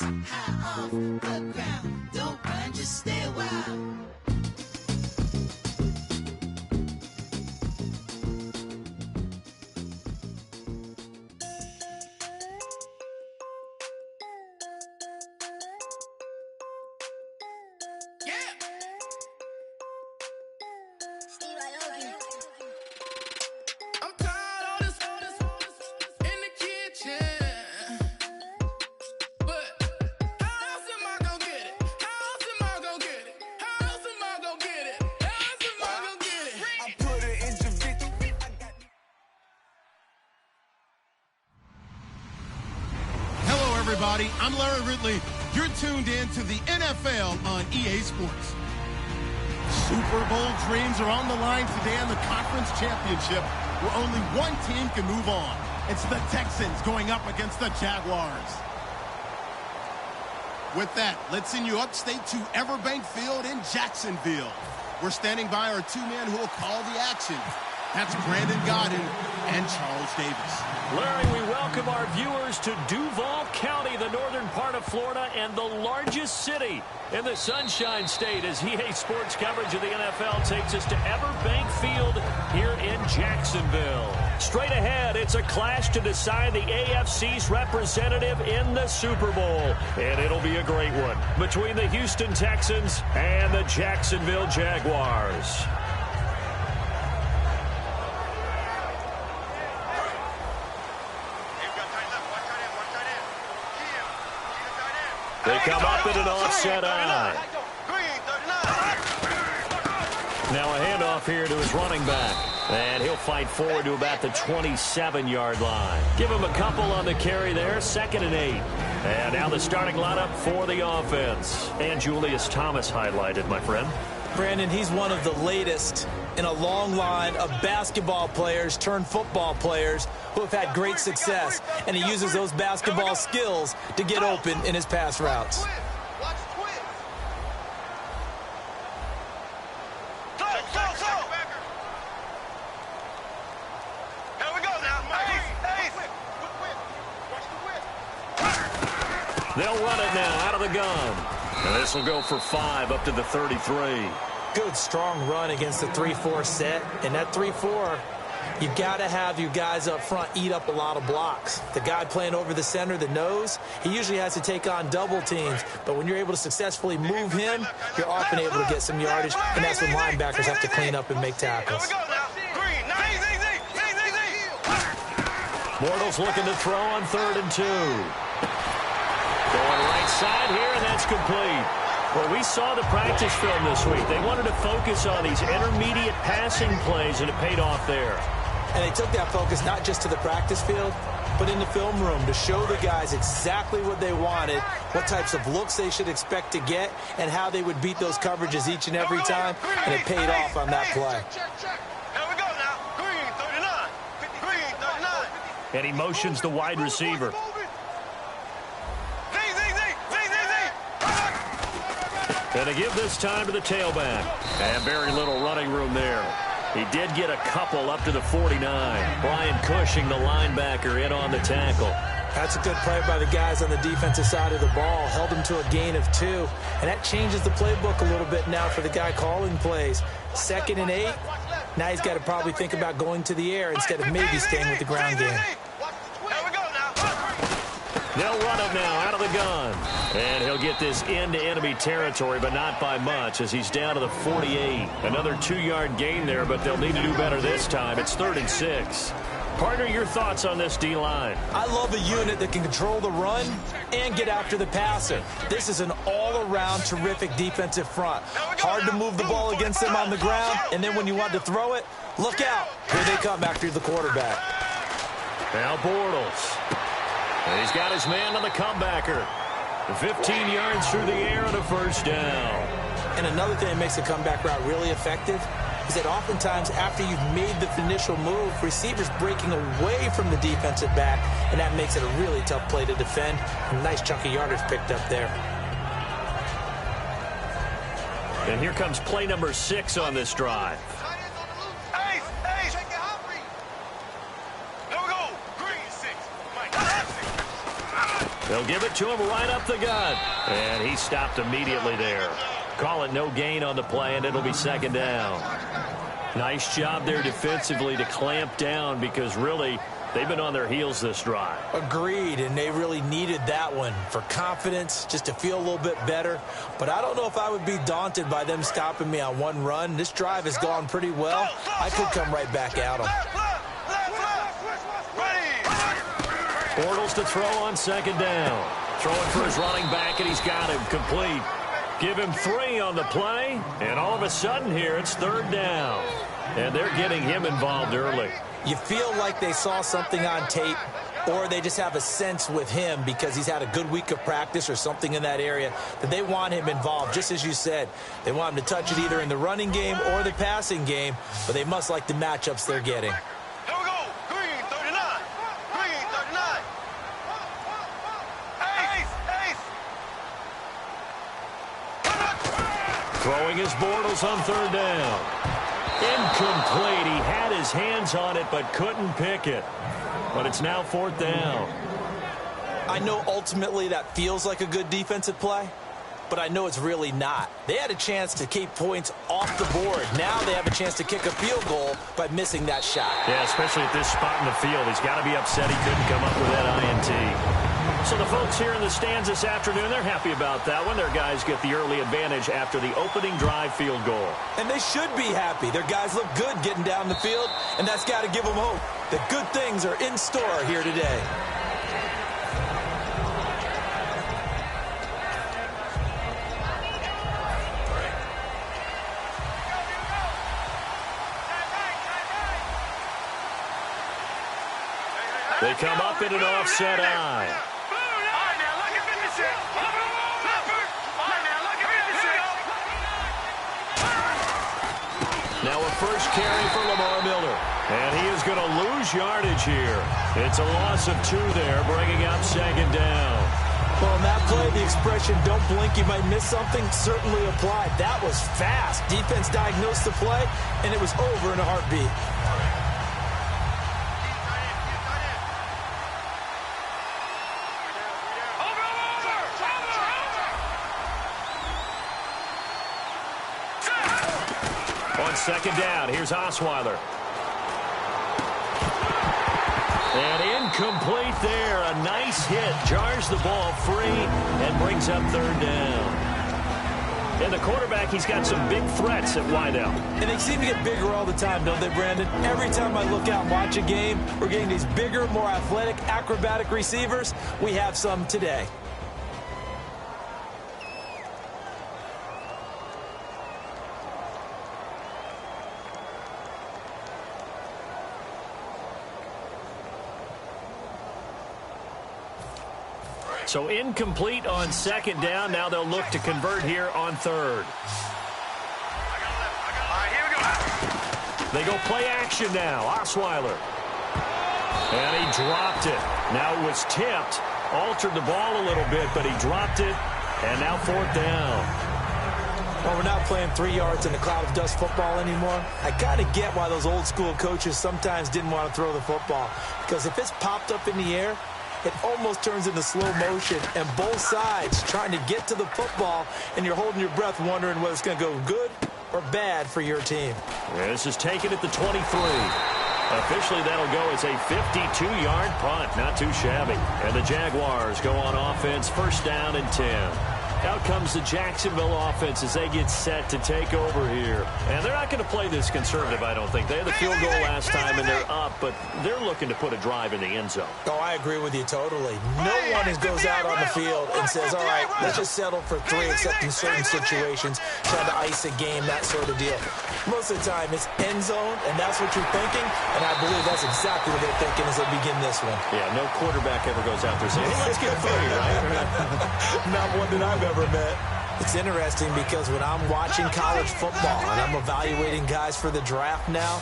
high off the ground. Don't run, just stay a while. Everybody, I'm Larry Ridley. You're tuned in to the NFL on EA Sports. Super Bowl dreams are on the line today in the conference championship, where only one team can move on. It's the Texans going up against the Jaguars. With that, let's send you upstate to Everbank Field in Jacksonville. We're standing by our two men who will call the action. That's Brandon Godden and Charles Davis. Larry, we welcome our viewers to Duval County, the northern part of Florida, and the largest city in the Sunshine State, as EA Sports coverage of the NFL takes us to Everbank Field here in Jacksonville. Straight ahead, it's a clash to decide the AFC's representative in the Super Bowl, and it'll be a great one between the Houston Texans and the Jacksonville Jaguars. They come up in an offset eye. Now a handoff here to his running back. And he'll fight forward to about the 27-yard line. Give him a couple on the carry there, 2nd and 8. And now the starting lineup for the offense. And Julius Thomas highlighted, my friend. Brandon, he's one of the latest in a long line of basketball players turned football players who have had great success. And he uses those basketball skills to get open in his pass routes. They'll run it now out of the gun. And this will go for 5 up to the 33. Good, strong run against the 3-4 set. And that 3-4, you've got to have your guys up front eat up a lot of blocks. The guy playing over the center, the nose, he usually has to take on double teams. But when you're able to successfully move him, you're often able to get some yardage. And that's when linebackers have to clean up and make tackles. Bortles looking to throw on 3rd and 2. Going right side here, and that's complete. Well, we saw the practice film this week. They wanted to focus on these intermediate passing plays, and it paid off there. And they took that focus not just to the practice field, but in the film room to show the guys exactly what they wanted, what types of looks they should expect to get, and how they would beat those coverages each and every time, and it paid off on that play. And he motions the wide receiver. And to give this time to the tailback. And very little running room there. He did get a couple up to the 49. Brian Cushing, the linebacker, in on the tackle. That's a good play by the guys on the defensive side of the ball. Held him to a gain of 2. And that changes the playbook a little bit now for the guy calling plays. 2nd and 8. Now he's got to probably think about going to the air instead of maybe staying with the ground game. They'll run it now out of the gun. And he'll get this into enemy territory, but not by much, as he's down to the 48. Another 2-yard gain there, but they'll need to do better this time. It's 3rd and 6. Partner, your thoughts on this D-line? I love a unit that can control the run and get after the passer. This is an all-around terrific defensive front. Hard to move the ball against them on the ground, and then when you want to throw it, look out. Here they come after the quarterback. Now Bortles. And he's got his man on the comebacker. 15 yards through the air and a 1st down. And another thing that makes the comeback route really effective is that oftentimes after you've made the initial move, receivers breaking away from the defensive back, and that makes it a really tough play to defend. A nice chunk of yardage picked up there. And here comes play number 6 on this drive. They'll give it to him right up the gut. And he stopped immediately there. Call it no gain on the play, and it'll be second down. Nice job there defensively to clamp down because really they've been on their heels this drive. Agreed, and they really needed that one for confidence, just to feel a little bit better. But I don't know if I would be daunted by them stopping me on one run. This drive has gone pretty well. I could come right back at them. Bortles to throw on second down. Throwing for his running back, and he's got him complete. Give him 3 on the play, and all of a sudden here it's third down. And they're getting him involved early. You feel like they saw something on tape, or they just have a sense with him because he's had a good week of practice or something in that area that they want him involved. Just as you said, they want him to touch it either in the running game or the passing game, but they must like the matchups they're getting. Here we go. Green 39. Green 39. Ace. Throwing his Bortles on third down. Incomplete. He had his hands on it but couldn't pick it. But it's now fourth down. I know ultimately that feels like a good defensive play, but I know it's really not. They had a chance to keep points off the board. Now they have a chance to kick a field goal by missing that shot. Yeah, especially at this spot in the field. He's got to be upset he couldn't come up with that INT. So the folks here in the stands this afternoon, they're happy about that one. Their guys get the early advantage after the opening drive field goal. And they should be happy. Their guys look good getting down the field, and that's got to give them hope that good things are in store here today. They come up in an offset eye. Now a first carry for Lamar Miller. And he is going to lose yardage here. It's a loss of 2 there, bringing up second down. Well, in that play, the expression, don't blink, you might miss something, certainly applied. That was fast. Defense diagnosed the play, and it was over in a heartbeat. On second down, here's Osweiler. And incomplete there. A nice hit. Jars the ball free and brings up third down. And the quarterback, he's got some big threats at wideout. And they seem to get bigger all the time, don't they, Brandon? Every time I look out and watch a game, we're getting these bigger, more athletic, acrobatic receivers. We have some today. So incomplete on second down. Now they'll look to convert here on third. They go play action now. Osweiler. And he dropped it. Now it was tipped. Altered the ball a little bit, but he dropped it. And now fourth down. Well, we're not playing 3 yards in a cloud of dust football anymore. I kind of get why those old school coaches sometimes didn't want to throw the football. Because if it's popped up in the air, it almost turns into slow motion, and both sides trying to get to the football, and you're holding your breath wondering whether it's going to go good or bad for your team. Yeah, this is taken at the 23. Officially, that'll go as a 52-yard punt. Not too shabby. And the Jaguars go on offense, first down and 10. Out comes the Jacksonville offense as they get set to take over here. And they're not going to play this conservative, I don't think. They had the field goal last time, and they're up, but they're looking to put a drive in the end zone. Oh, I agree with you totally. No one goes out on the field and says, all right, let's just settle for 3, except in certain situations, trying to ice a game, that sort of deal. Most of the time, it's end zone, and that's what you're thinking, and I believe that's exactly what they're thinking as they begin this one. Yeah, no quarterback ever goes out there saying, hey, let's get 3, right? Not one that I've ever met. It's interesting because when I'm watching college football and I'm evaluating guys for the draft now,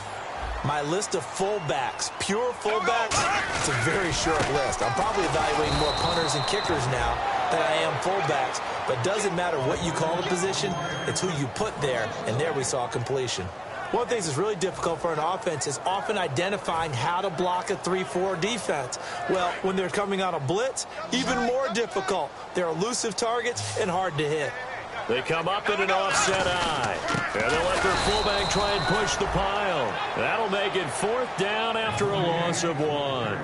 my list of fullbacks, pure fullbacks, it's a very short list. I'm probably evaluating more punters and kickers now than I am fullbacks. But it doesn't matter what you call the position, it's who you put there, and there we saw completion. One of the things that's really difficult for an offense is often identifying how to block a 3-4 defense. Well, when they're coming on a blitz, even more difficult. They're elusive targets and hard to hit. They come up in an offset eye. And they'll let their fullback try and push the pile. That'll make it 4th down after a loss of 1.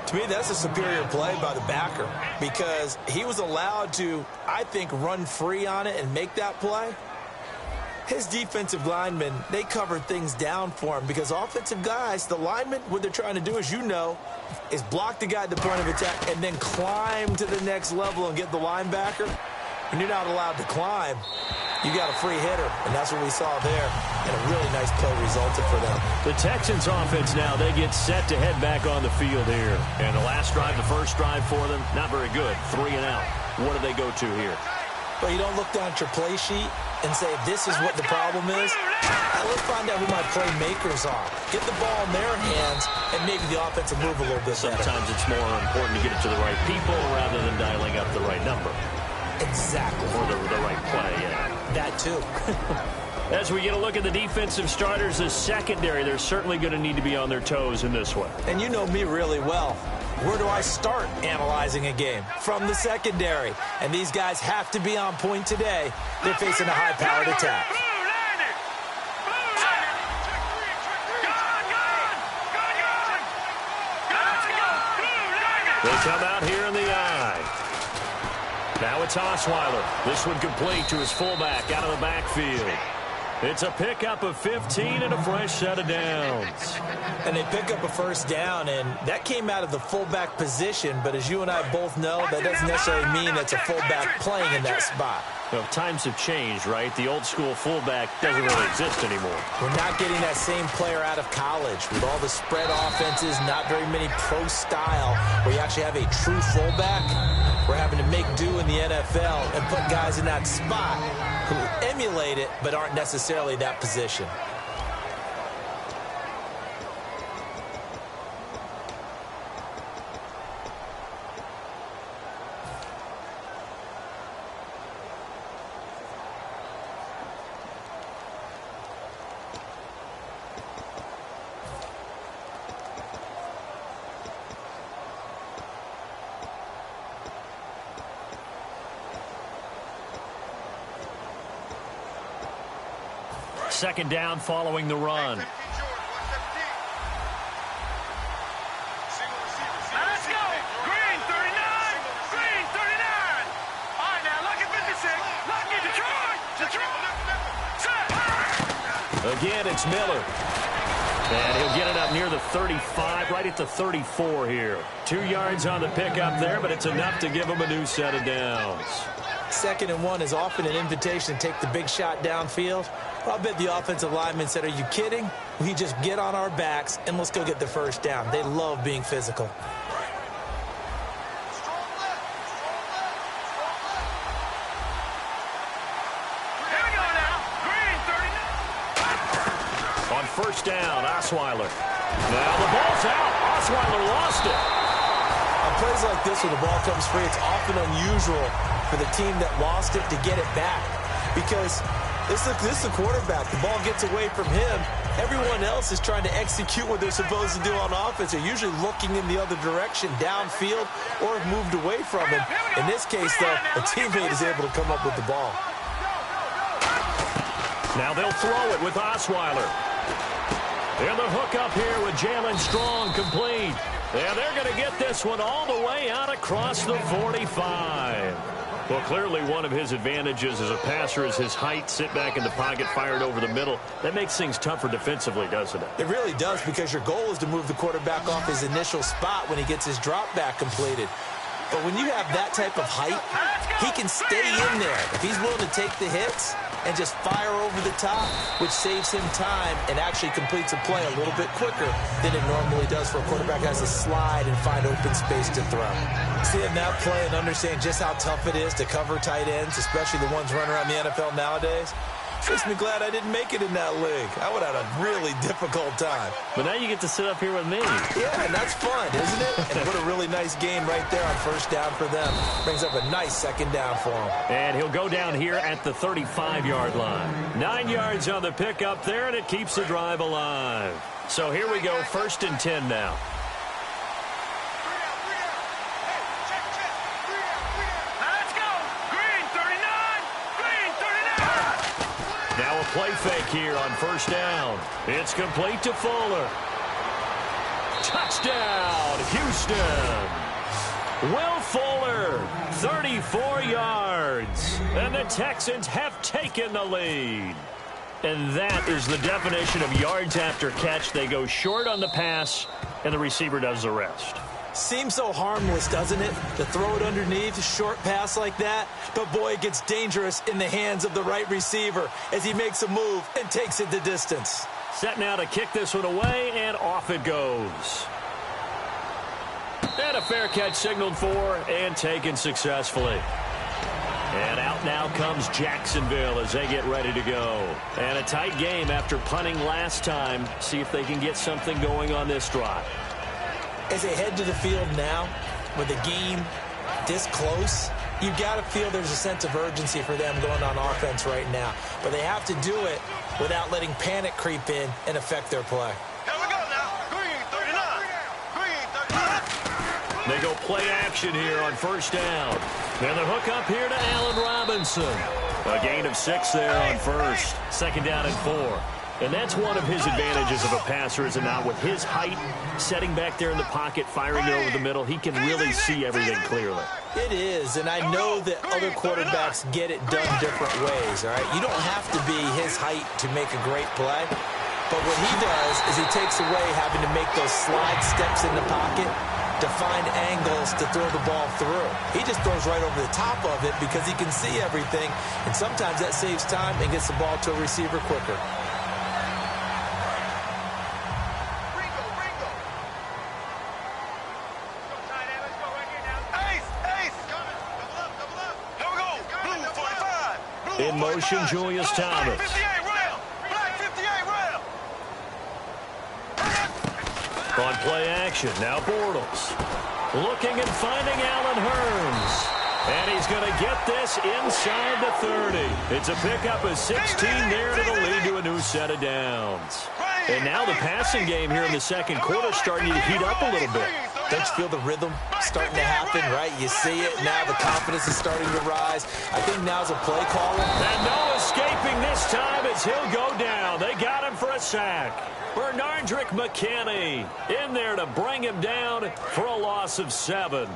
To me, that's a superior play by the backer because he was allowed to, I think, run free on it and make that play. His defensive linemen, they covered things down for him because offensive guys, the linemen, what they're trying to do, as you know, is block the guy at the point of attack and then climb to the next level and get the linebacker. When you're not allowed to climb, you got a free hitter, and that's what we saw there, and a really nice play resulted for them. The Texans offense now, they get set to head back on the field here. And the last drive, the first drive for them, not very good, 3 and out. What do they go to here? Well, you don't look down at your play sheet and say, this is what the problem is. Let's find out who my playmakers are. Get the ball in their hands, and maybe the offense will move a little bit better. Sometimes it's more important to get it to the right people rather than dialing up the right number. Exactly. Or the right play, yeah. That too. As we get a look at the defensive starters, the secondary, they're certainly going to need to be on their toes in this one. And you know me really well. Where do I start analyzing a game? From the secondary. And these guys have to be on point today. They're facing a high-powered attack. They come out here in the eye. Now it's Osweiler. This one complete to his fullback out of the backfield. It's a pickup of 15 and a fresh set of downs. And they pick up a first down, and that came out of the fullback position. But as you and I both know, that doesn't necessarily mean that's a fullback playing in that spot. Well, times have changed, right? The old school fullback doesn't really exist anymore. We're not getting that same player out of college. With all the spread offenses, not very many pro style, where you actually have a true fullback. We're having to make do in the NFL and put guys in that spot who emulate it but aren't necessarily that position. Second down following the run. Let's go. Green 39. Green 39. All right, now lucky 56. Lucky Detroit. Again, it's Miller. And he'll get it up near the 35, right at the 34 here. 2 yards on the pickup there, but it's enough to give him a new set of downs. 2nd and 1 is often an invitation to take the big shot downfield. I'll bet the offensive linemen said, are you kidding? We just get on our backs and let's go get the first down. They love being physical. Here we go now. Green 39. On first down, Osweiler. Now the ball's out. Osweiler lost it. On plays like this where the ball comes free, it's often unusual for the team that lost it to get it back. Because this is the quarterback. The ball gets away from him. Everyone else is trying to execute what they're supposed to do on offense. They're usually looking in the other direction, downfield, or have moved away from him. In this case, though, a teammate is able to come up with the ball. Now they'll throw it with Osweiler. And the hook up here with Jalen Strong complete. And they're going to get this one all the way out across the 45. Well, clearly one of his advantages as a passer is his height, sit back in the pocket, fired over the middle. That makes things tougher defensively, doesn't it? It really does, because your goal is to move the quarterback off his initial spot when he gets his drop back completed. But when you have that type of height, he can stay in there. If he's willing to take the hits and just fire over the top, which saves him time and actually completes a play a little bit quicker than it normally does for a quarterback who has to slide and find open space to throw. Seeing that play and understanding just how tough it is to cover tight ends, especially the ones running around the NFL nowadays, Makes me glad I didn't make it in that league. I would have had a really difficult time. But now you get to sit up here with me. Yeah, and that's fun, isn't it? And what a really nice game right there on first down for them. Brings up a nice second down for them. And he'll go down here at the 35-yard line. 9 yards on the pickup there, and it keeps the drive alive. So here we go, 1st and 10 now. Now a play fake here on 1st down. It's complete to Fuller. Touchdown, Houston. Will Fuller, 34 yards. And the Texans have taken the lead. And that is the definition of yards after catch. They go short on the pass, and the receiver does the rest. Seems so harmless, doesn't it? To throw it underneath, a short pass like that. But, boy, it gets dangerous in the hands of the right receiver as he makes a move and takes it the distance. Set now to kick this one away, and off it goes. And a fair catch signaled for and taken successfully. And out now comes Jacksonville as they get ready to go. And a tight game after punting last time. See if they can get something going on this drive. As they head to the field now, with the game this close, you've got to feel there's a sense of urgency for them going on offense right now. But they have to do it without letting panic creep in and affect their play. Here we go now. Green 39. Green 39. They go play action here on 1st down. And the hook up here to Allen Robinson. A gain of 6 there on 1st. 2nd down and 4. And that's one of his advantages of a passer, is it not? With his height, setting back there in the pocket, firing it over the middle, he can really see everything clearly. It is, and I know that other quarterbacks get it done different ways, all right? You don't have to be his height to make a great play. But what he does is he takes away having to make those slide steps in the pocket to find angles to throw the ball through. He just throws right over the top of it because he can see everything, and sometimes that saves time and gets the ball to a receiver quicker. In motion, Julius Thomas. On play action, now Bortles. Looking and finding Allen Hurns. And he's going to get this inside the 30. It's a pickup of 16 there to the lead to a new set of downs. And now the passing game here in the 2nd quarter starting to heat up a little bit. Don't you feel the rhythm starting to happen, right? You see it now. The confidence is starting to rise. I think now's a play caller. And no escaping this time as he'll go down. They got him for a sack. Bernardrick McKinney in there to bring him down for a loss of 7.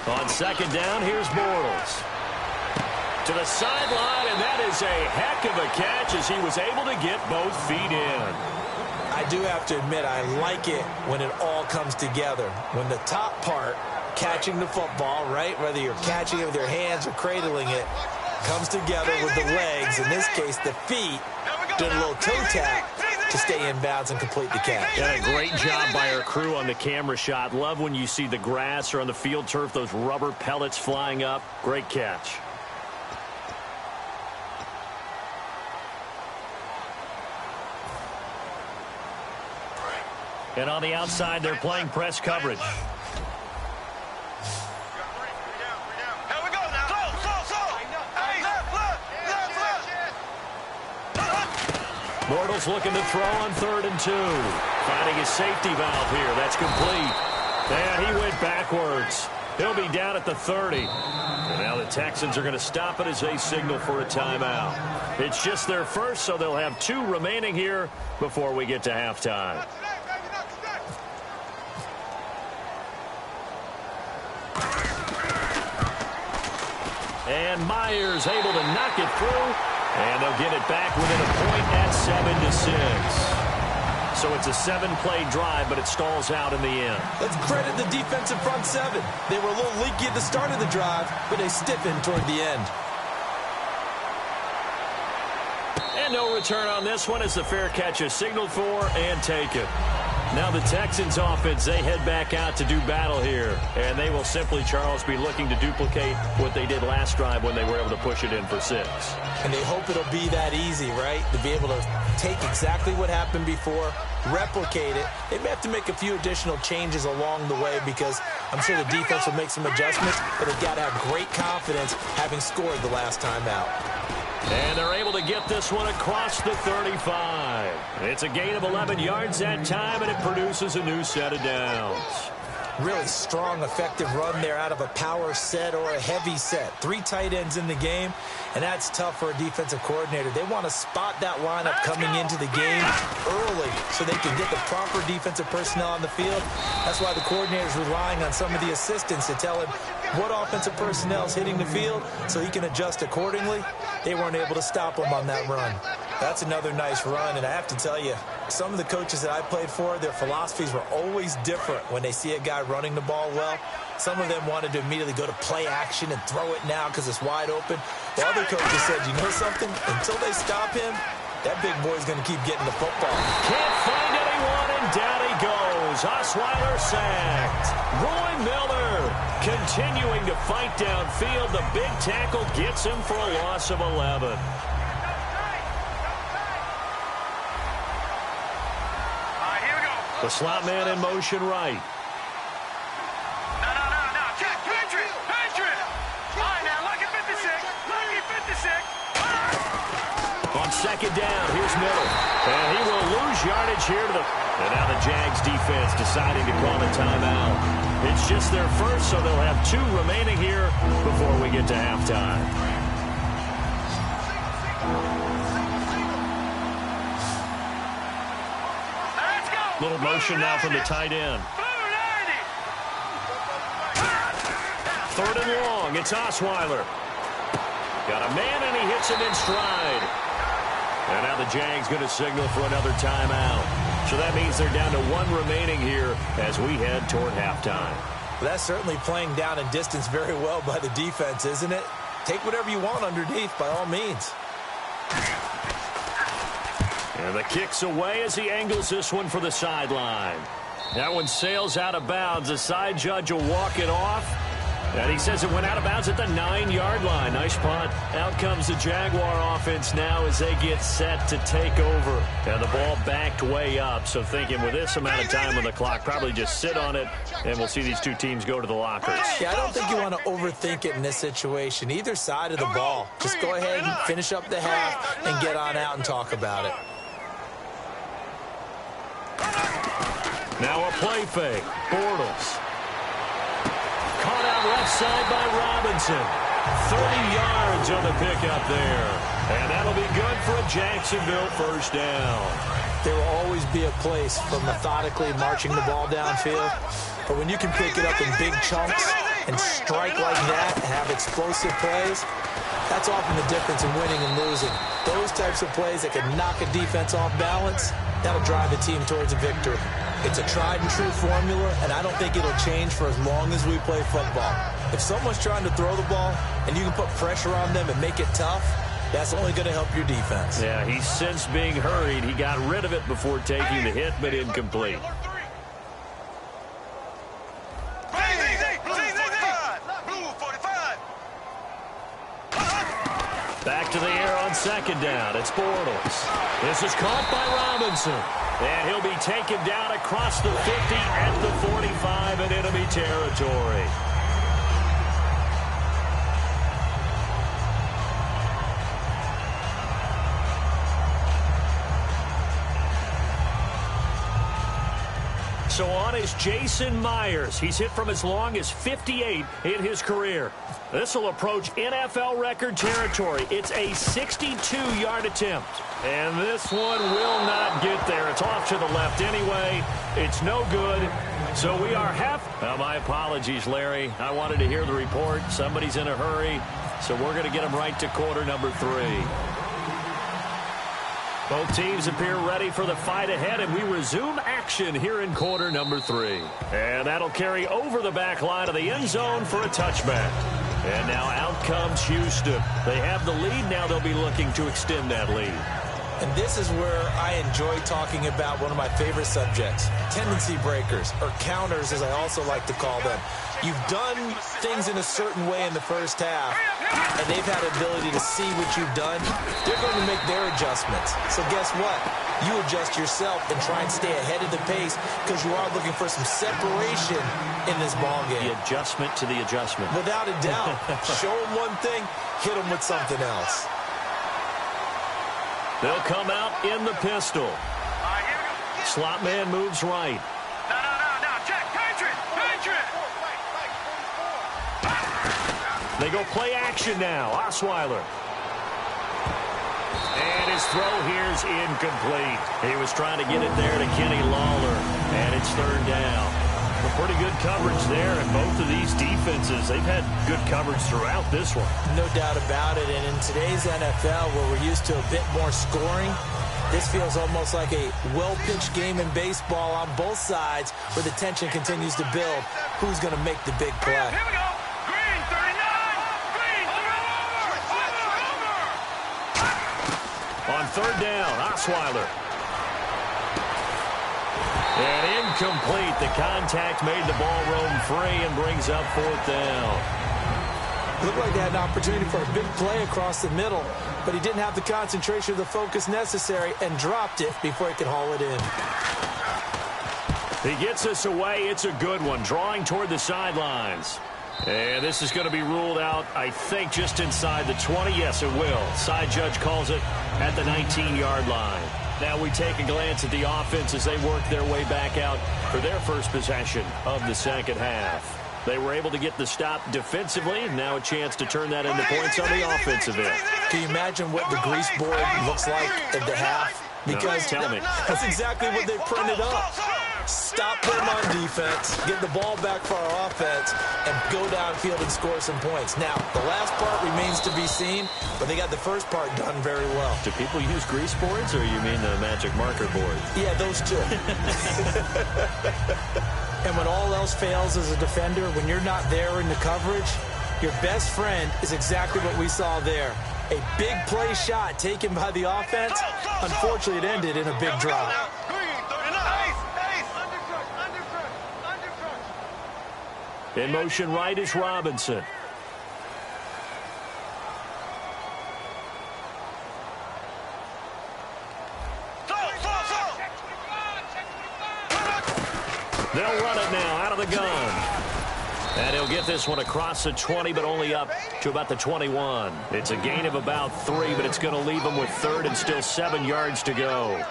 On 2nd down, here's Bortles. To the sideline, and that is a heck of a catch as he was able to get both feet in. I do have to admit, I like it when it all comes together. When the top part, catching the football, right, whether you're catching it with your hands or cradling it, comes together with the legs, in this case the feet, doing a little toe tap to stay in bounds and complete the catch. And a great job by our crew on the camera shot. Love when you see the grass or on the field turf, those rubber pellets flying up. Great catch. And on the outside, they're playing press coverage. Bortles looking to throw on 3rd and 2. Finding his safety valve here. That's complete. And he went backwards. He'll be down at the 30. And now the Texans are going to stop it as they signal for a timeout. It's just their first, so they'll have 2 remaining here before we get to halftime. And Myers able to knock it through. And they'll get it back within a point at 7-6. So it's a 7-play drive, but it stalls out in the end. Let's credit the defensive front 7. They were a little leaky at the start of the drive, but they stiffened toward the end. And no return on this one as the fair catch is signaled for and taken. Now the Texans offense, they head back out to do battle here. And they will simply, Charles, be looking to duplicate what they did last drive when they were able to push it in for 6. And they hope it'll be that easy, right? To be able to take exactly what happened before, replicate it. They may have to make a few additional changes along the way because I'm sure the defense will make some adjustments, but they've got to have great confidence having scored the last time out. And they're able to get this one across the 35. It's a gain of 11 yards that time, and it produces a new set of downs. Really strong, effective run there out of a power set or a heavy set. 3 tight ends in the game, and that's tough for a defensive coordinator. They want to spot that lineup coming into the game early so they can get the proper defensive personnel on the field. That's why the coordinator is relying on some of the assistants to tell him what offensive personnel is hitting the field so he can adjust accordingly. They weren't able to stop him on that run. That's another nice run, and I have to tell you, some of the coaches that I played for, their philosophies were always different when they see a guy running the ball well. Some of them wanted to immediately go to play action and throw it now because it's wide open. While other coaches said, you know something? Until they stop him, that big boy's going to keep getting the football. Can't find anyone, and down he goes. Osweiler sacked. Roy Miller continuing to fight downfield. The big tackle gets him for a loss of 11. The slot man in motion right. No. Check. Patriot. All right, now, lucky 56. On second down, here's Miller. And he will lose yardage here to the... And now the Jags defense deciding to call a timeout. It's just their first, so they'll have 2 remaining here before we get to halftime. Little motion now from the tight end. 3rd and long. It's Osweiler. Got a man, and he hits him in stride. And now the Jags going to signal for another timeout. So that means they're down to 1 remaining here as we head toward halftime. Well, that's certainly playing down and distance very well by the defense, isn't it? Take whatever you want underneath, by all means. And the kick's away as he angles this one for the sideline. That one sails out of bounds. The side judge will walk it off. And he says it went out of bounds at the 9-yard line. Nice punt. Out comes the Jaguar offense now as they get set to take over. And the ball backed way up. So thinking with this amount of time on the clock, probably just sit on it, and we'll see these 2 teams go to the lockers. Yeah, I don't think you want to overthink it in this situation. Either side of the ball. Just go ahead and finish up the half and get on out and talk about it. Now a play fake. Bortles. Caught out left side by Robinson. 30 yards on the pickup there. And that'll be good for a Jacksonville first down. There will always be a place for methodically marching the ball downfield. But when you can pick it up in big chunks and strike like that and have explosive plays, that's often the difference in winning and losing. Those types of plays that can knock a defense off balance, that'll drive a team towards a victory. It's a tried-and-true formula, and I don't think it'll change for as long as we play football. If someone's trying to throw the ball and you can put pressure on them and make it tough, that's only going to help your defense. Yeah, he's since being hurried. He got rid of it before taking the hit, but incomplete. Back to the air on second down. It's Bortles. This is caught by Robinson. And he'll be taken down across the 50 at the 45 in enemy territory. So on is Jason Myers. He's hit from as long as 58 in his career. This will approach NFL record territory. It's a 62-yard attempt. And this one will not get there. It's off to the left anyway. It's no good. So we are my apologies, Larry. I wanted to hear the report. Somebody's in a hurry. So we're going to get him right to quarter number 3. Both teams appear ready for the fight ahead, and we resume action here in quarter number 3. And that'll carry over the back line of the end zone for a touchback. And now out comes Houston. They have the lead. Now they'll be looking to extend that lead. And this is where I enjoy talking about one of my favorite subjects, tendency breakers, or counters as I also like to call them. You've done things in a certain way in the first half, and they've had the ability to see what you've done. They're going to make their adjustments. So guess what? You adjust yourself and try and stay ahead of the pace because you are looking for some separation in this ball game. The adjustment to the adjustment. Without a doubt. Show them one thing, hit them with something else. They'll come out in the pistol. Slot man moves right. No, Jack, Patriot. They go play action now. Osweiler. And his throw here's incomplete. He was trying to get it there to Kenny Lawler, and it's third down. Well, pretty good coverage there, and both of these defenses, they've had good coverage throughout this one. No doubt about it, and in today's NFL, where we're used to a bit more scoring, this feels almost like a well-pitched game in baseball on both sides where the tension continues to build. Who's going to make the big play? Here we go. Green, 39. Green, over. On third down, Osweiler. And incomplete. The contact made the ball roam free and brings up fourth down. Looked like they had an opportunity for a big play across the middle, but he didn't have the concentration or the focus necessary and dropped it before he could haul it in. He gets us away. It's a good one. Drawing toward the sidelines. And this is going to be ruled out, I think, just inside the 20. Yes, it will. Side judge calls it at the 19-yard line. Now we take a glance at the offense as they work their way back out for their first possession of the second half. They were able to get the stop defensively, and now a chance to turn that into points on the offensive end. Can you imagine what the grease board looks like at the half? Because tell me. That's exactly what they printed up. Stop them on defense, get the ball back for our offense, and go downfield and score some points. Now, the last part remains to be seen, but they got the first part done very well. Do people use grease boards, or you mean the magic marker board? Yeah, those two. And when all else fails as a defender, when you're not there in the coverage, your best friend is exactly what we saw there. A big play shot taken by the offense. Unfortunately, it ended in a big drop. In motion right is Robinson. They'll run it now out of the gun. And he'll get this one across the 20, but only up to about the 21. It's a gain of about 3, but it's going to leave him with third and still 7 yards to go.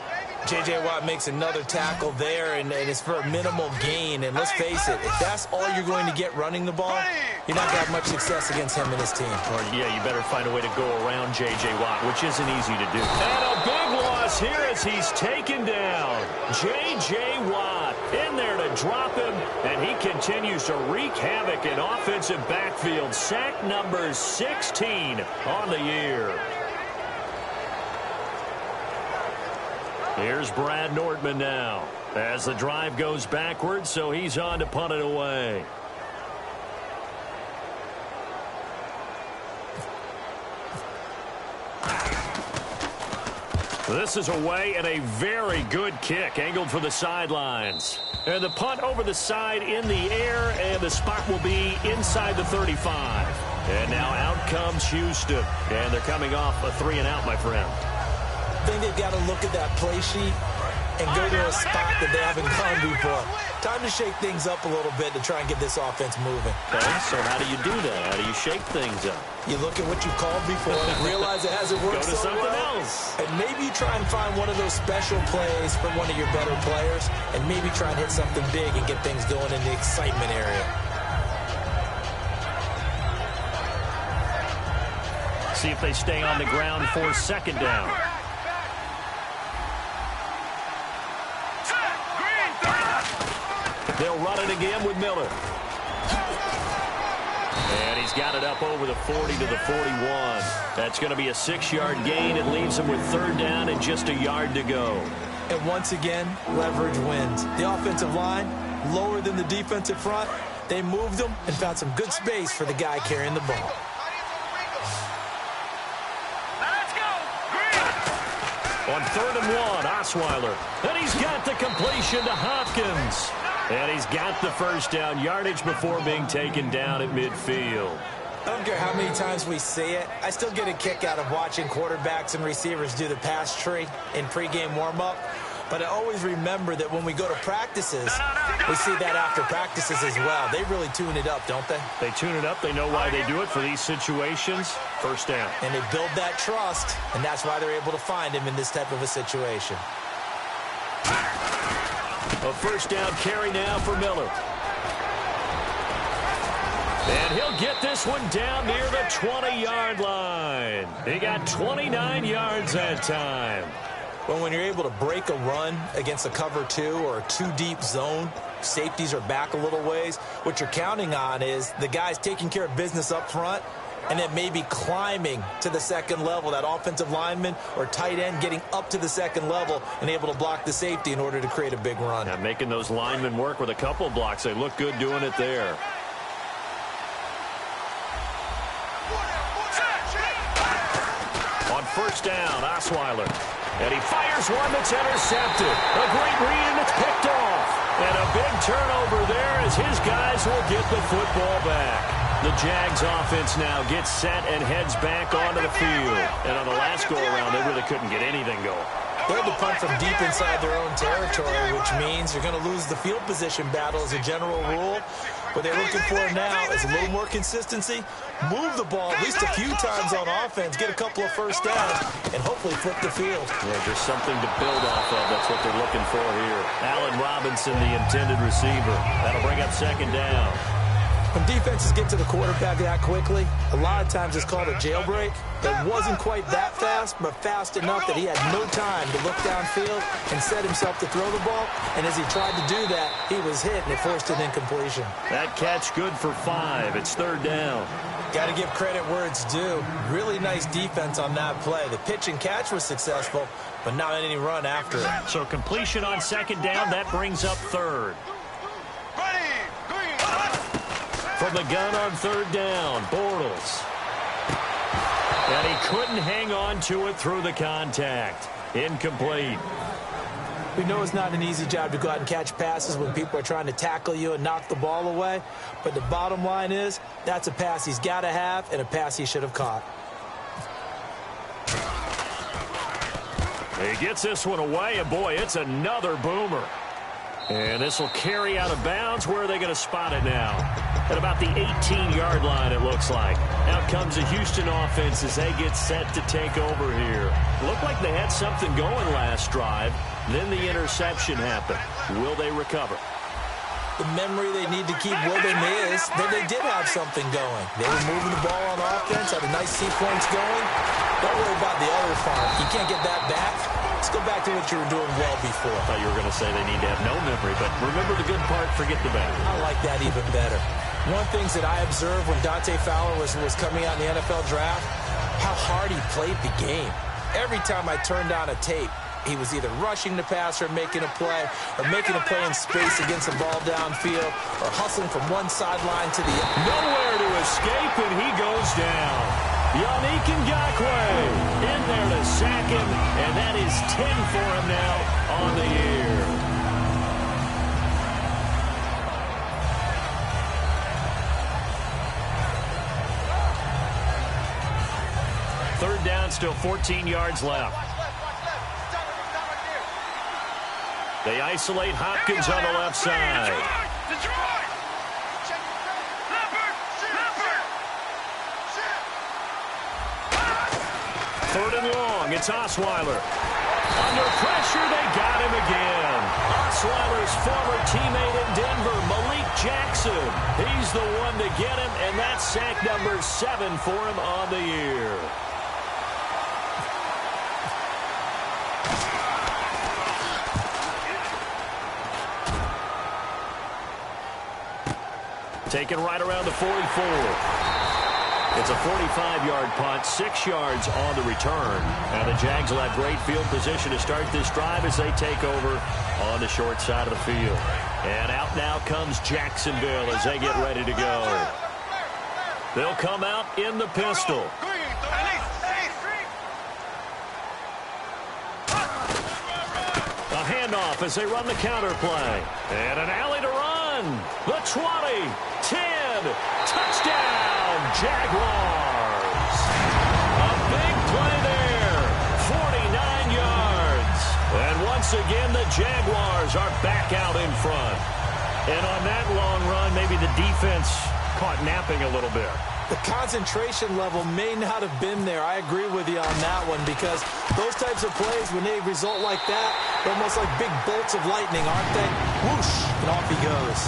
J.J. Watt makes another tackle there, and it's for a minimal gain. And let's face it, if that's all you're going to get running the ball, you're not going to have much success against him and his team. Or, yeah, you better find a way to go around J.J. Watt, which isn't easy to do. And a big loss here as he's taken down. J.J. Watt in there to drop him, and he continues to wreak havoc in offensive backfield. Sack number 16 on the year. Here's Brad Nordman now as the drive goes backwards, so he's on to punt it away. This is away and a very good kick angled for the sidelines. And the punt over the side in the air, and the spot will be inside the 35. And now out comes Houston, and they're coming off a 3-and-out, my friend. I think they've got to look at that play sheet and go to a spot that they haven't gone before. Time to shake things up a little bit to try and get this offense moving. Okay, so how do you do that? How do you shake things up? You look at what you called before, realize it hasn't worked Go to so something well, else. and maybe try and find one of those special plays from one of your better players, and maybe try and hit something big and get things going in the excitement area. See if they stay on the ground for second down. They'll run it again with Miller. And he's got it up over the 40 to the 41. That's going to be a 6-yard gain. It leaves him with third down and just a yard to go. And once again, leverage wins. The offensive line, lower than the defensive front. They moved them and found some good space for the guy carrying the ball. On 3rd and 1, Osweiler. And he's got the completion to Hopkins. And he's got the first down yardage before being taken down at midfield. I don't care how many times we see it. I still get a kick out of watching quarterbacks and receivers do the pass tree in pregame warm-up. But I always remember that when we go to practices, we see that after practices as well. They really tune it up, don't they? They tune it up. They know why they do it for these situations. First down. And they build that trust, and that's why they're able to find him in this type of a situation. A first down carry now for Miller. And he'll get this one down near the 20-yard line. He got 29 yards that time. Well, when you're able to break a run against a cover 2 or a 2-deep zone, safeties are back a little ways. What you're counting on is the guys taking care of business up front and then maybe climbing to the second level, that offensive lineman or tight end getting up to the second level and able to block the safety in order to create a big run. Now making those linemen work with a couple of blocks. They look good doing it there. On first down, Osweiler. And he fires one that's intercepted. A great read, and it's picked off. And a big turnover there as his guys will get the football back. The Jags offense now gets set and heads back onto the field. And on the last go-around, they really couldn't get anything going. They had to punt from deep inside their own territory, which means you're going to lose the field position battle as a general rule. What they're looking for now is a little more consistency, move the ball at least a few times on offense, get a couple of first downs, and hopefully flip the field. Yeah, just something to build off of. That's what they're looking for here. Allen Robinson, the intended receiver. That'll bring up second down. When defenses get to the quarterback that quickly, a lot of times it's called a jailbreak. It wasn't quite that fast, but fast enough that he had no time to look downfield and set himself to throw the ball. And as he tried to do that, he was hit, and it forced an incompletion. That catch good for 5. It's 3rd down. Got to give credit where it's due. Really nice defense on that play. The pitch and catch was successful, but not any run after it. So completion on second down, that brings up 3rd. From the gun on 3rd down, Bortles. And he couldn't hang on to it through the contact. Incomplete. We know it's not an easy job to go out and catch passes when people are trying to tackle you and knock the ball away. But the bottom line is, that's a pass he's got to have and a pass he should have caught. He gets this one away, and boy, it's another boomer. And this will carry out of bounds. Where are they going to spot it now? At about the 18-yard line, it looks like. Out comes the Houston offense as they get set to take over here. Looked like they had something going last drive. Then the interception happened. Will they recover? The memory they need to keep, will they miss, that they did have something going. They were moving the ball on offense, had a nice sequence going. Don't worry about the other part. You can't get that back. Let's go back to what you were doing well before. I thought you were going to say they need to have no memory, but remember the good part, forget the bad. I like that even better. One of the things that I observed when Dante Fowler was coming out in the NFL draft, how hard he played the game. Every time I turned on a tape, he was either rushing the passer, making a play, or making a play in space against the ball downfield, or hustling from one sideline to the other. Nowhere to escape, and he goes down. Yannick Ngakoue in there to sack him, and that is 10 for him now on the year. Third down, still 14 yards left. They isolate Hopkins on the left side. Third and long, it's Osweiler. Under pressure, they got him again. Osweiler's former teammate in Denver, Malik Jackson. He's the one to get him, and that's sack number 7 for him on the year. Taken right around the 44. It's a 45-yard punt, 6 yards on the return. Now the Jags will have great field position to start this drive as they take over on the short side of the field. And out now comes Jacksonville as they get ready to go. They'll come out in the pistol. handoff as they run the counter play. And an alley to run. The 20, 10, touchdown, Jaguars. A big play there, 49 yards. And once again, the Jaguars are back out in front. And on that long run, maybe the defense caught napping a little bit. The concentration level may not have been there. I agree with you on that one, because those types of plays, when they result like that, they're almost like big bolts of lightning, aren't they? Whoosh, and off he goes.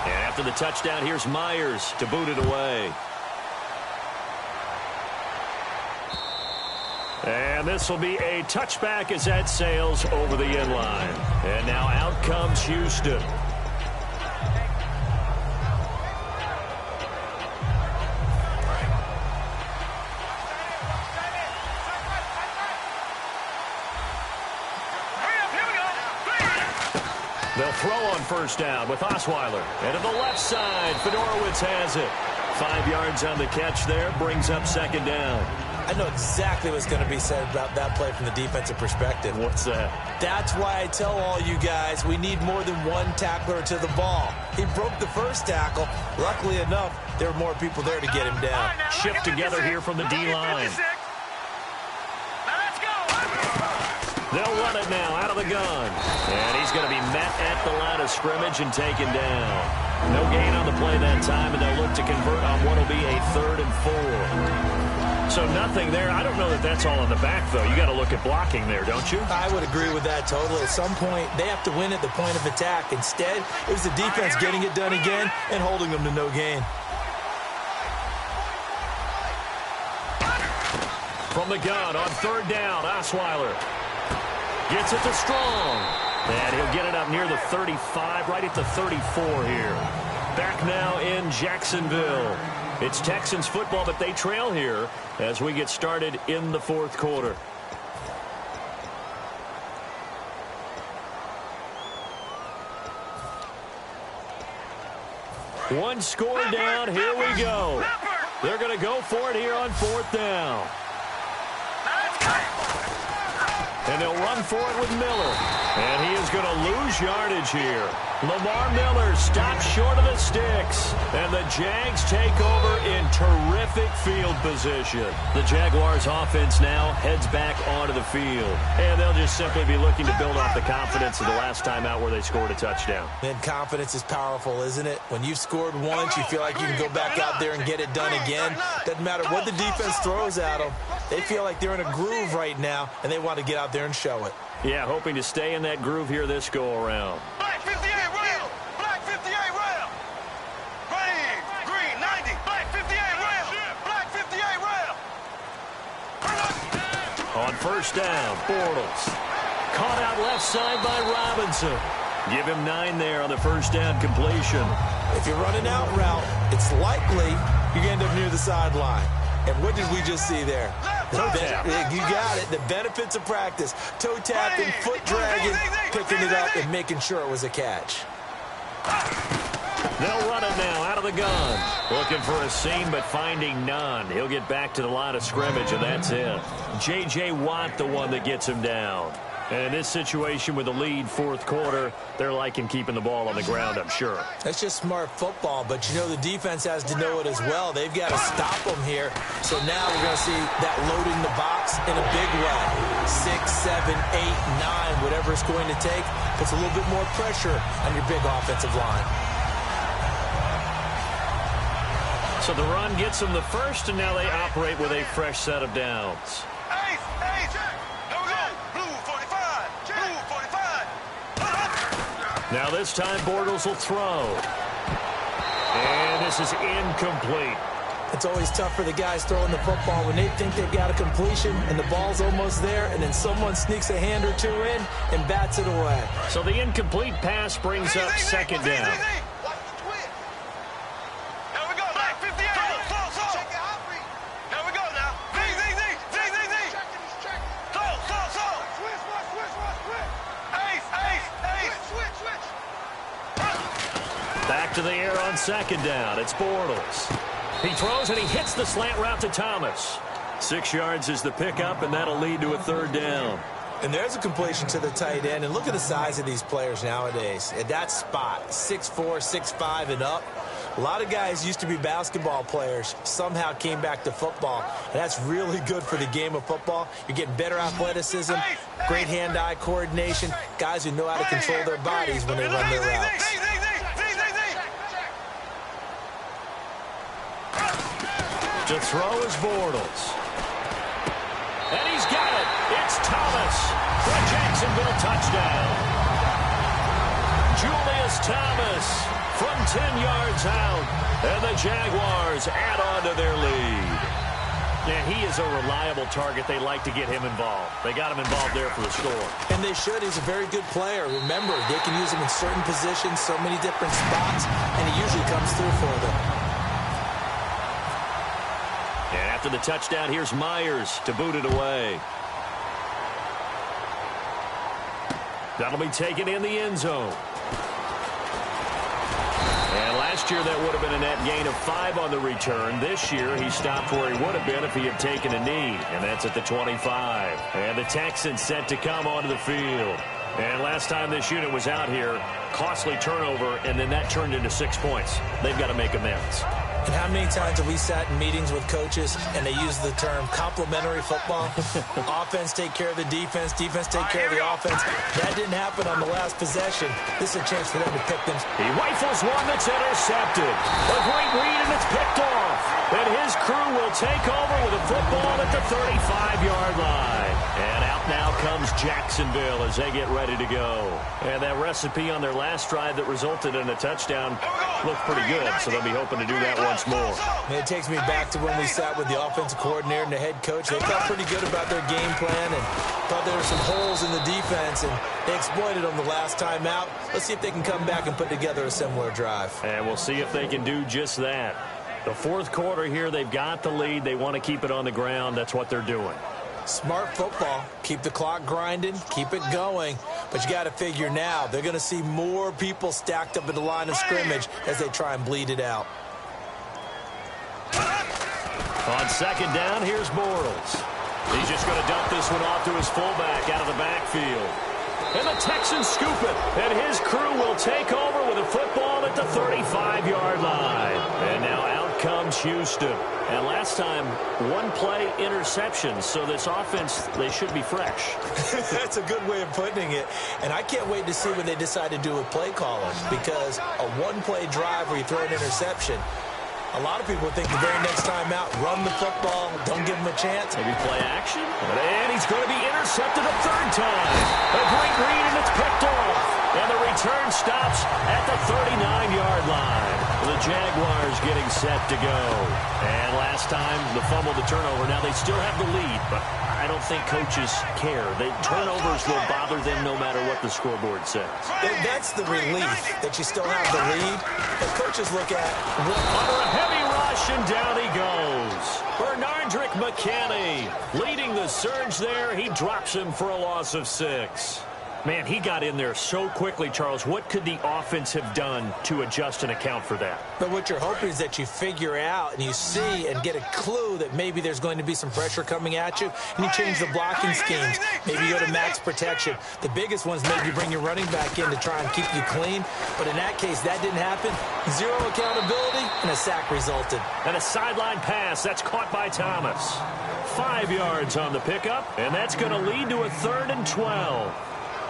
And after the touchdown, here's Myers to boot it away. And this will be a touchback as that sails over the end line. And now out comes Houston. They'll throw on first down with Osweiler. And to the left side, Fedorowicz has it. 5 yards on the catch there, brings up second down. I know exactly what's going to be said about that play from the defensive perspective. What's that? That's why I tell all you guys we need more than one tackler to the ball. He broke the first tackle. Luckily enough, there were more people there to get him down. Shift together here from the D-line. They'll run it now out of the gun. And he's going to be met at the line of scrimmage and taken down. No gain on the play that time, and they'll look to convert on what will be a 3rd and 4. So nothing there. I don't know that that's all in the back, though. You got to look at blocking there, don't you? I would agree with that totally. At some point, they have to win at the point of attack. Instead, it was the defense getting it done again and holding them to no gain. From the gun on 3rd down, Osweiler gets it to Strong. And he'll get it up near the 35, right at the 34 here. Back now in Jacksonville. It's Texans football, but they trail here as we get started in the 4th quarter. One score down. Here we go. They're going to go for it here on 4th down. And they'll run for it with Miller. And he is going to lose yardage here. Lamar Miller stops short of the sticks. And the Jags take over in terrific field position. The Jaguars offense now heads back onto the field. And they'll just simply be looking to build off the confidence of the last time out where they scored a touchdown. And confidence is powerful, isn't it? When you've scored once, you feel like you can go back out there and get it done again. Doesn't matter what the defense throws at them. They feel like they're in a groove right now, and they want to get out there and show it. Yeah, hoping to stay in that groove here this go-around. Black 58 rail. Black 58 rail. Green 90. Black 58 rail. Black 58 rail. On first down, Bortles. Caught out left side by Robinson. Give him 9 there on the first down completion. If you're running out route, it's likely you're going to end up near the sideline. And what did we just see there? Toe tap. You got it. The benefits of practice. Toe tapping, foot dragging, picking it up, and making sure it was a catch. They'll run it now out of the gun. Looking for a seam, but finding none. He'll get back to the line of scrimmage, and that's it. J.J. Watt, the one that gets him down. And in this situation with the lead 4th quarter, they're liking keeping the ball on the ground, I'm sure. That's just smart football, but you know the defense has to know it as well. They've got to stop them here. So now we're going to see that loading the box in a big way. 6, 7, 8, 9, whatever it's going to take, puts a little bit more pressure on your big offensive line. So the run gets them the first, and now they operate with a fresh set of downs. Now this time Bortles will throw. And this is incomplete. It's always tough for the guys throwing the football when they think they've got a completion and the ball's almost there, and then someone sneaks a hand or two in and bats it away. So the incomplete pass brings up second down. Back to the air on second down. It's Bortles. He throws and he hits the slant route to Thomas. 6 yards is the pickup, and that'll lead to a 3rd down. And there's a completion to the tight end. And look at the size of these players nowadays. At that spot, 6'4", 6'5", and up. A lot of guys used to be basketball players, somehow came back to football. And that's really good for the game of football. You're getting better athleticism, great hand-eye coordination, guys who know how to control their bodies when they run their routes. To throw is Bortles. And he's got it. It's Thomas for a Jacksonville touchdown. Julius Thomas from 10 yards out. And the Jaguars add on to their lead. And he is a reliable target. They like to get him involved. They got him involved there for the score. And they should. He's a very good player. Remember, they can use him in certain positions, so many different spots, and he usually comes through for them. And after the touchdown, here's Myers to boot it away. That'll be taken in the end zone. And last year, that would have been a net gain of 5 on the return. This year, he stopped where he would have been if he had taken a knee, and that's at the 25. And the Texans set to come onto the field. And last time this unit was out here, costly turnover, and then that turned into 6 points. They've got to make amends. And how many times have we sat in meetings with coaches and they use the term complementary football? Offense take care of the defense, defense take care of the offense. That didn't happen on the last possession. This is a chance for them to pick them. He rifles one that's intercepted. A great read, and it's picked off. And his crew will take over with a football at the 35-yard line. And out now comes Jacksonville as they get ready to go. And that recipe on their last drive that resulted in a touchdown looked pretty good, so they'll be hoping to do that once more. It takes me back to when we sat with the offensive coordinator and the head coach. They felt pretty good about their game plan and thought there were some holes in the defense, and they exploited them the last time out. Let's see if they can come back and put together a similar drive. And we'll see if they can do just that. The fourth quarter here, they've got the lead. They want to keep it on the ground. That's what they're doing. Smart football. Keep the clock grinding. Keep it going. But you got to figure now, they're going to see more people stacked up at the line of scrimmage as they try and bleed it out. On second down, here's Bortles. He's just going to dump this one off to his fullback out of the backfield. And the Texans scoop it. And his crew will take over with a football at the 35-yard line. And now out comes Houston. And last time, one play interception. So this offense, they should be fresh. That's a good way of putting it. And I can't wait to see what they decide to do with play calling, because a one-play drive where you throw an interception, a lot of people think the very next time out, run the football, don't give him a chance. Maybe play action. And he's going to be intercepted a third time. A great read, and it's picked off. And the return stops at the 39-yard line. The Jaguars getting set to go. And last time, the fumble, the turnover. Now they still have the lead, but I don't think coaches care. The turnovers will bother them no matter what the scoreboard says. That's the relief that you still have the lead. But coaches look at under a heavy rush, and down he goes. Bernardrick McKinney leading the surge there. He drops him for a loss of 6. Man, he got in there so quickly, Charles. What could the offense have done to adjust and account for that? But what you're hoping is that you figure out and you see and get a clue that maybe there's going to be some pressure coming at you, and you change the blocking schemes. Maybe you go to max protection. The biggest one's maybe bring your running back in to try and keep you clean. But in that case, that didn't happen. Zero accountability, and a sack resulted. And a sideline pass. That's caught by Thomas. 5 yards on the pickup, and that's going to lead to a 3rd and 12.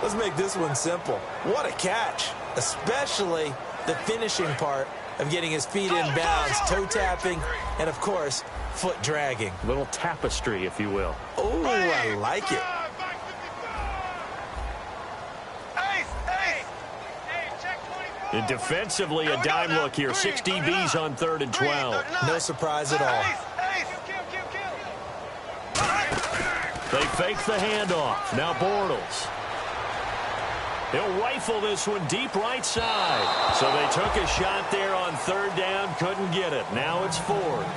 Let's make this one simple. What a catch, especially the finishing part of getting his feet in bounds, toe tapping, and, of course, foot dragging. Little tapestry, if you will. Oh, I like it. And defensively, a dime look here. 6 DBs on 3rd and 12. No surprise at all. They fake the handoff. Now Bortles. He'll rifle this one deep right side. So they took a shot there on 3rd down, couldn't get it. Now it's 4th.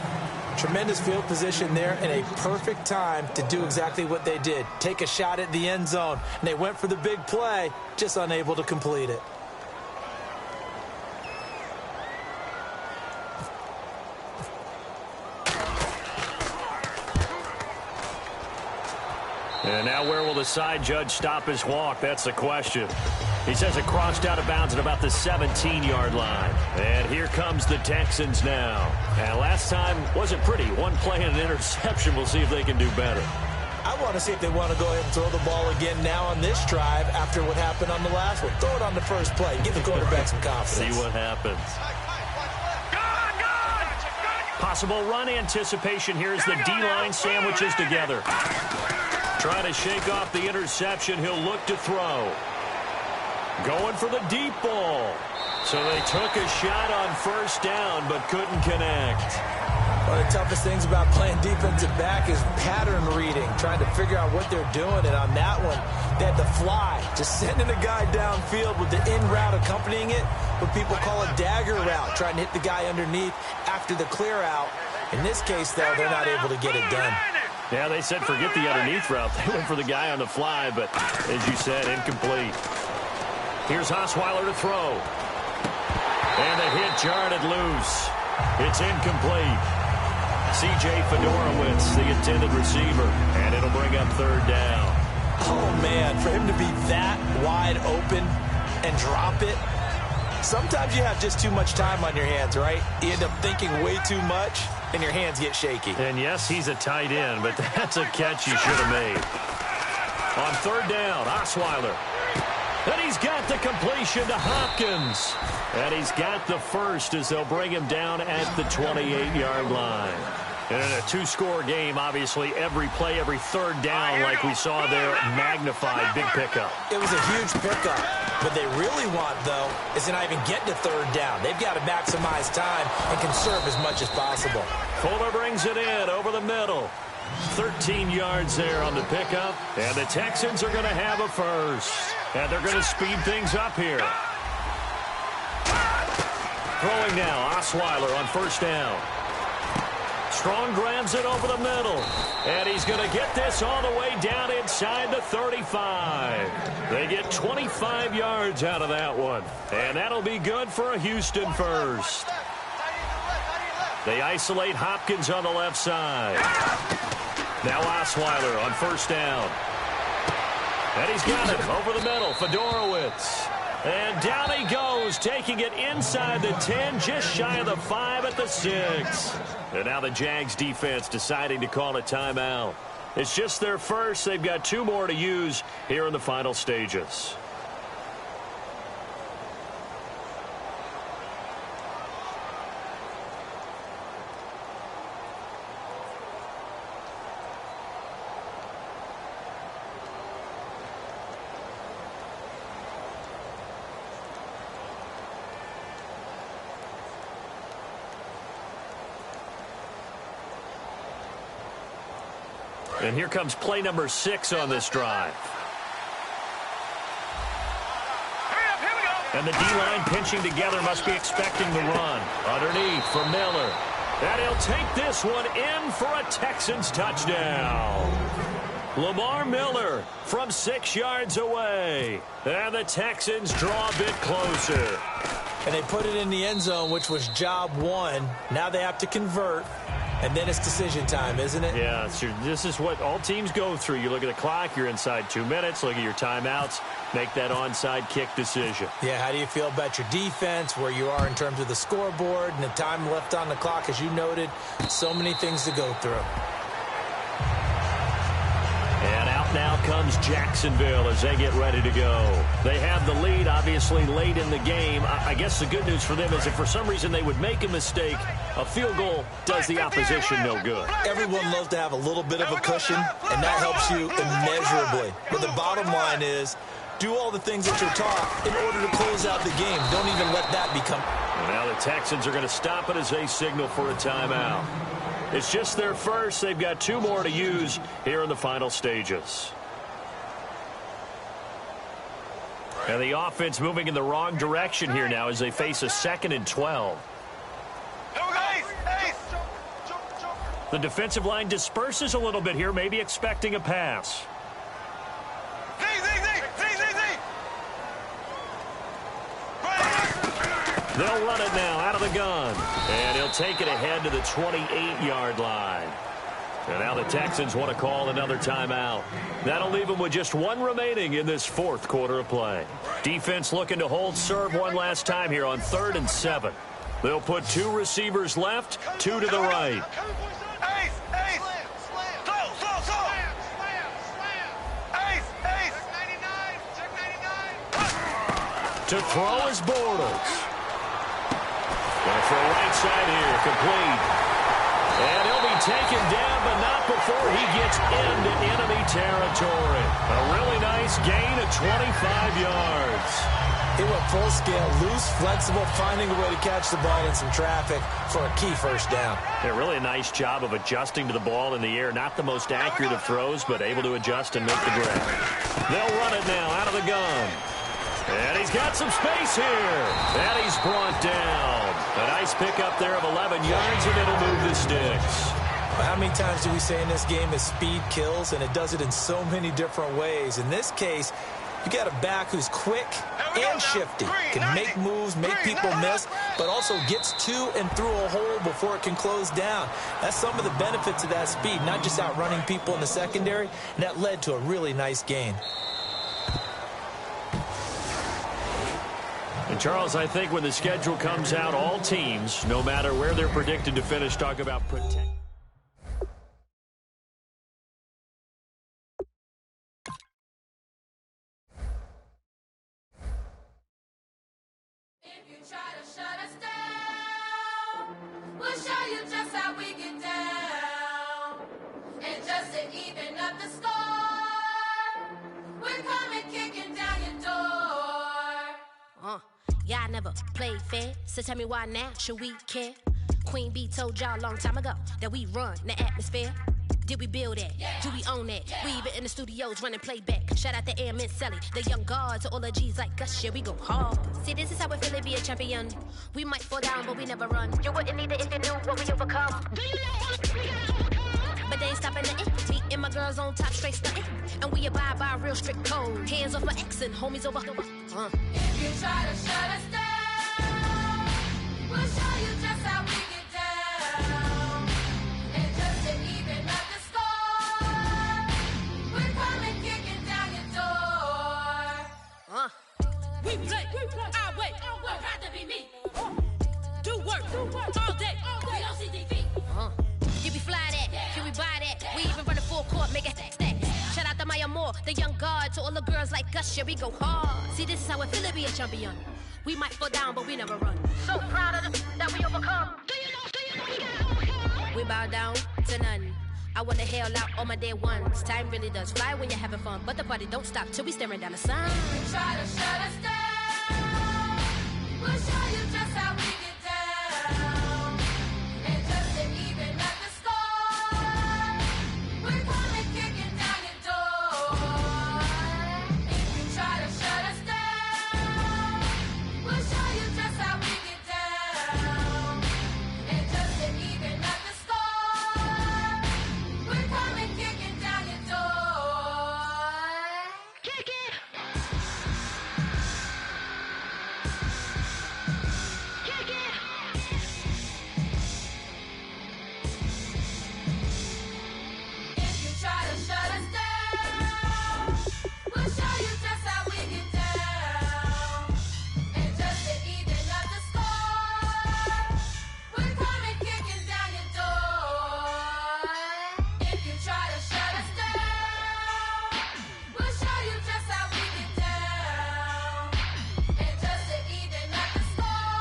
Tremendous field position there and a perfect time to do exactly what they did. Take a shot at the end zone. And they went for the big play, just unable to complete it. And now where will the side judge stop his walk? That's the question. He says it crossed out of bounds at about the 17-yard line. And here comes the Texans now. And last time wasn't pretty. One play and an interception. We'll see if they can do better. I want to see if they want to go ahead and throw the ball again now on this drive after what happened on the last one. Throw it on the first play. Give the quarterback some confidence. See what happens. Possible run anticipation here as the D-line sandwiches together. Trying to shake off the interception. He'll look to throw. Going for the deep ball. So they took a shot on first down but couldn't connect. One of the toughest things about playing defensive back is pattern reading, trying to figure out what they're doing. And on that one, they had to fly, just sending a guy downfield with the in route accompanying it, what people call a dagger route, trying to hit the guy underneath after the clear out. In this case, though, they're not able to get it done. Yeah, they said forget the underneath route. They went for the guy on the fly, but as you said, incomplete. Here's Osweiler to throw. And the hit jarred it loose. It's incomplete. C.J. Fedorowicz, the intended receiver, and it'll bring up third down. Oh, man, for him to be that wide open and drop it. Sometimes you have just too much time on your hands, right? You end up thinking way too much, and your hands get shaky. And, yes, he's a tight end, but that's a catch he should have made. On third down, Osweiler. And he's got the completion to Hopkins. And he's got the first as they'll bring him down at the 28-yard line. And in a two-score game, obviously, every play, every third down, like we saw there, magnified, big pickup. It was a huge pickup. What they really want, though, is to not even get to third down. They've got to maximize time and conserve as much as possible. Fuller brings it in over the middle. 13 yards there on the pickup. And the Texans are going to have a first. And they're going to speed things up here. Throwing now, Osweiler on first down. Strong grabs it over the middle. And he's going to get this all the way down inside the 35. They get 25 yards out of that one. And that'll be good for a Houston first. They isolate Hopkins on the left side. Now Osweiler on first down. And he's got it over the middle. Fedorowicz. And down he goes, taking it inside the 10, just shy of the 5 at the 6. And now the Jags defense deciding to call a timeout. It's just their first. They've got 2 more to use here in the final stages. And here comes play number 6 on this drive. And the D-line pinching together, must be expecting the run. Underneath for Miller. And he'll take this one in for a Texans touchdown. Lamar Miller from 6 yards away. And the Texans draw a bit closer. And they put it in the end zone, which was job 1. Now they have to convert. And then it's decision time, isn't it? Yeah, this is what all teams go through. You look at the clock, you're inside 2 minutes, look at your timeouts, make that onside kick decision. Yeah, how do you feel about your defense, where you are in terms of the scoreboard, and the time left on the clock, as you noted, so many things to go through. And out now comes Jacksonville as they get ready to go. They have the lead, obviously, late in the game. I guess the good news for them is if for some reason they would make a mistake, a field goal does the opposition no good. Everyone loves to have a little bit of a cushion, and that helps you immeasurably. But the bottom line is, do all the things that you're taught in order to close out the game. Don't even let that become... And now the Texans are going to stop it as they signal for a timeout. It's just their first. They've got 2 more to use here in the final stages. And the offense moving in the wrong direction here now as they face a 2nd and 12. The defensive line disperses a little bit here, maybe expecting a pass. They'll run it now out of the gun. And he'll take it ahead to the 28-yard line. And now the Texans want to call another timeout. That'll leave them with just one remaining in this fourth quarter of play. Defense looking to hold serve one last time here on 3rd and 7. They'll put 2 receivers left, 2 to the right. To throw is Bortles. Going for a right side here, complete. And he'll be taken down, but not before he gets into enemy territory. A really nice gain of 25 yards. He went full scale, loose, flexible, finding a way to catch the ball in some traffic for a key first down. Yeah, really a nice job of adjusting to the ball in the air. Not the most accurate of throws, but able to adjust and make the grab. They'll run it now out of the gun. And he's got some space here. And he's brought down. A nice pickup there of 11 yards, and it'll move the sticks. How many times do we say in this game is speed kills, and it does it in so many different ways. In this case, you got a back who's quick and shifty, can make moves, make people miss, but also gets to and through a hole before it can close down. That's some of the benefits of that speed, not just outrunning people in the secondary, and that led to a really nice gain. And Charles, I think when the schedule comes out, all teams, no matter where they're predicted to finish, talk about protect. If you try to shut us down, we'll show you just how we get down. And just to even up the score, we're coming kicking down your door. Y'all never played fair, so tell me why now should we care? Queen Bee told y'all a long time ago that we run the atmosphere. Did we build that? Yeah. Do we own that? Yeah. We even in the studios running playback. Shout out to Airman Sally, the young guards, all the G's like us. Yeah, we go hard. See, this is how it feel to be a champion. We might fall down, but we never run. You wouldn't need it if you knew what we overcome. Do you know? But they ain't stopping nothing. Me and my girls on top straight stunting. And we abide by a real strict code. Hands over X and homies over. If you try to shut us down, we'll show you just how we get down. And just to even up the score, we're coming kicking down your door. We play, I wait, I'd rather be me. do work, all day. We don't see defeat. Can we fly that? Can we buy that? We even run the full court, make it stack. Shout out to Maya Moore, the young guard, to all the girls like us. Yeah, we go hard. See, this is how it feel to be a champion. We might fall down, but we never run. So proud of them that we overcome. Do you know we got overcome? We bow down to none. I wanna hail out all my day ones. Time really does fly when you're having fun, but the party don't stop till we staring down the sun. If you try to shut us down, we'll show you just how we get down. And just to even up the score, we're coming kicking down your door. If you try to shut us down, we'll show you just how we get down. And just to even up the score, we're coming kicking down your door. Kick it! Kick it! If you try to shut us down, we'll show you just how we get down. And just to even up the score, we're coming kicking down your door. If you try to shut us down, we'll show you just how we get down. And just to even up the score,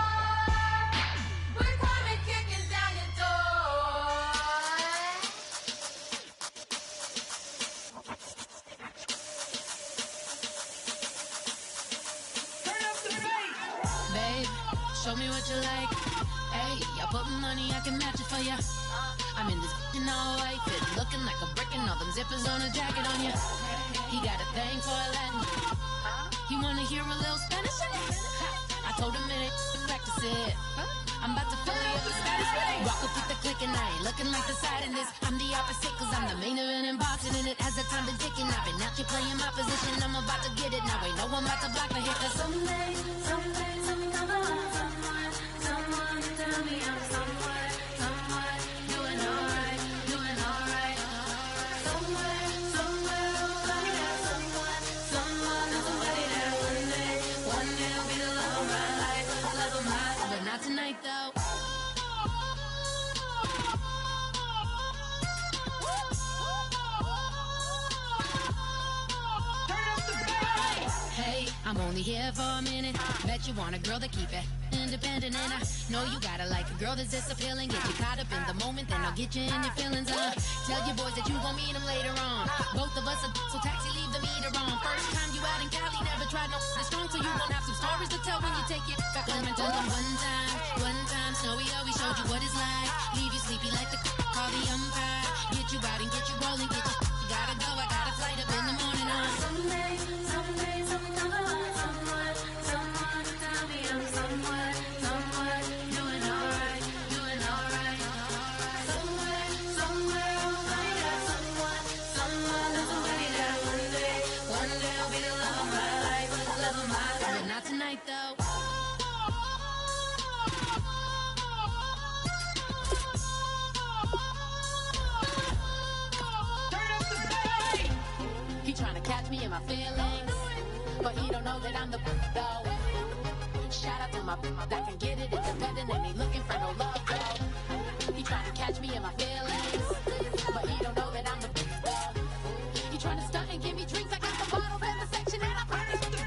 we're coming kicking down your door. Babe, show me what you like. Hey, I put money, I can match it for ya. I'm in this in all white fit, looking like a brick and all them zippers on a jacket on ya. He got a thing for Latin. He wanna hear a little Spanish? I told him it ain't practice it. I'm about to fill me up with status. Rock up with the click and I ain't looking like the side in this. I'm the opposite cause I'm the main event in boxing and it has the time been ticking. I've been out here playing my position, I'm about to get it. Now ain't no one about to block the hit cause someday I'm gonna want someone to tell me I'm someone doing alright. I'm only here for a minute. Bet you want a girl to keep it independent, and I know you gotta like a girl that's this appealing. Get you caught up in the moment, then I'll get you in your feelings. Tell your boys that you gon' meet them later on. Both of us are so taxi, leave the meter on. First time you out in Cali, never tried no this strong, so you gon' have some stories to tell when you take it back home and tell them one time, Snowy always showed you what it's like. Leave you sleepy like the call the umpire. Get you out and get you rolling, get you gotta go. I got a flight up in the morning. Someday, something comes along. Someone to tell me I'm somewhere doing alright. Somewhere I'll find out. Someone that's somebody that one day I'll be the love of my life, But not tonight though. He tryna catch me in my feelings, but he don't know that I'm the though. Shout out to my that can get it independent and ain't looking for no love though. He tryna catch me in my feelings, but he don't know that I'm the though. He tryna stunt and give me drinks. I got the bottles in the section and I promise the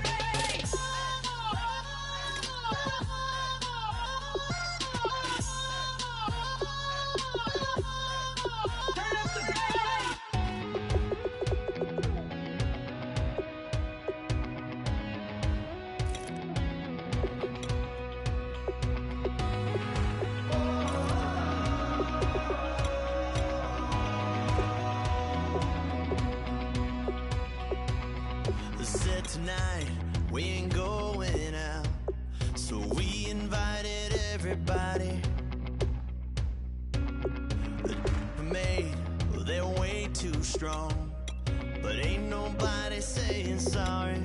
Said tonight we ain't going out, so we invited everybody. The made, well, they're way too strong, but ain't nobody saying sorry.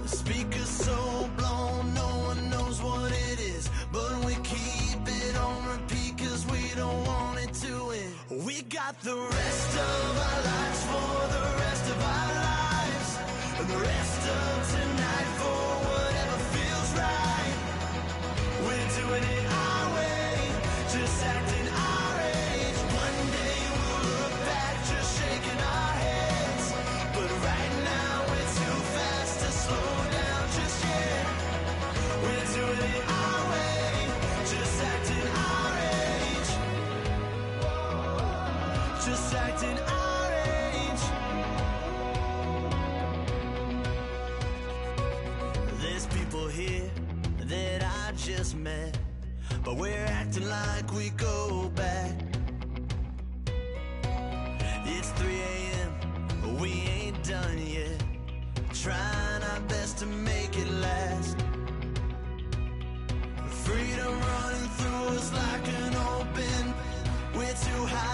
The speaker's so blown, no one knows what it is, but we keep it on repeat cause we don't want it to end. We got the rest of our lives for the rest of our lives, and the rest of tonight for whatever feels right. We're doing it our way, just acting our age. One day we'll look back just shaking our heads, but right now we're too fast to slow down just yet. We're doing it our way, just acting our age, just acting our age. There's people here that I just met, but we're acting like we go back. It's 3 a.m., but we ain't done yet, trying our best to make it last. Freedom running through us like an open, we're too high